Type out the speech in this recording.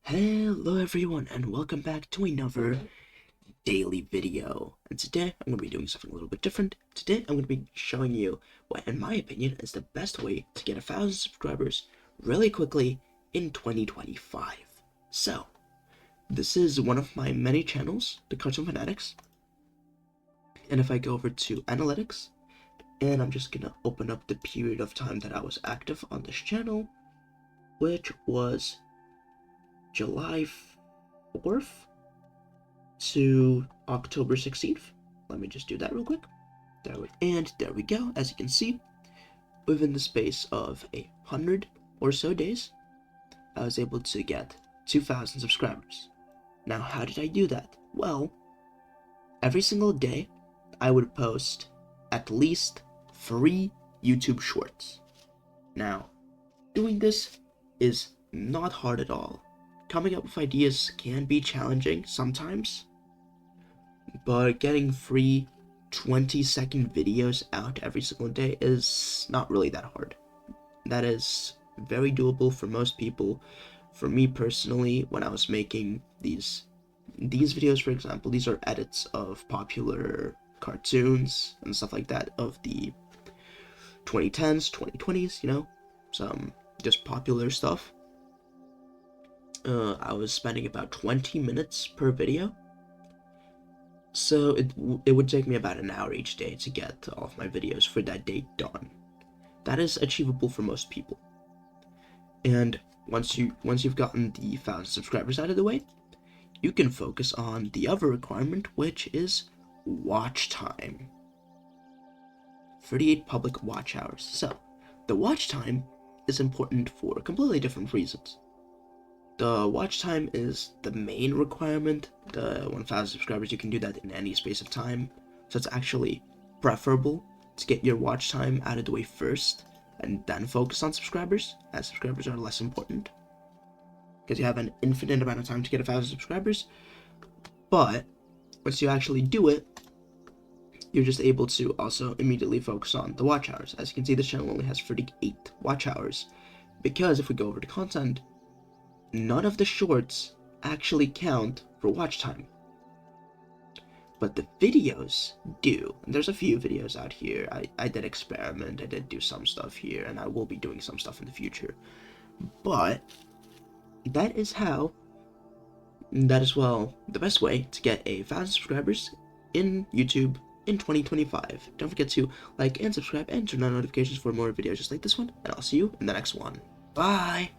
Hello everyone and welcome back to another daily video. And today I'm going to be doing something a little bit different. Today I'm going to be showing you what in my opinion is the best way to get 1,000 subscribers really quickly in 2025. So, this is one of my many channels, the Cartoon Fanatics. And if I go over to analytics, and I'm just going to open up the period of time that I was active on this channel, which was July 4th to October 16th. Let me just do that real quick. There we go. As you can see, within the space of 100 or so days, I was able to get 2,000 subscribers. Now, how did I do that? Well, every single day, I would post at least 3 YouTube shorts. Now, doing this is not hard at all. Coming up with ideas can be challenging sometimes, but getting 3 20-second videos out every single day is not really that hard. That is very doable for most people. For me personally, when I was making these videos, for example, these are edits of popular cartoons and stuff like that of the 2010s, 2020s, you know, some just popular stuff. I was spending about 20 minutes per video, so it would take me about an hour each day to get all of my videos for that day done. That is achievable for most people. And once you've gotten the 1,000 subscribers out of the way, you can focus on the other requirement, which is watch time. 38 public watch hours. So, the watch time is important for completely different reasons. The watch time is the main requirement. The 1,000 subscribers, you can do that in any space of time. So it's actually preferable to get your watch time out of the way first and then focus on subscribers, as subscribers are less important. Because you have an infinite amount of time to get 1,000 subscribers. But once you actually do it, you're just able to also immediately focus on the watch hours. As you can see, this channel only has 38 watch hours. Because if we go over to content, none of the shorts actually count for watch time, but the videos do. And there's a few videos out here. I did experiment, I did do some stuff here, and I will be doing some stuff in the future. But that is well the best way to get 1,000 subscribers in YouTube in 2025. Don't forget to like and subscribe and turn on notifications for more videos just like this one, and I'll see you in the next one. Bye!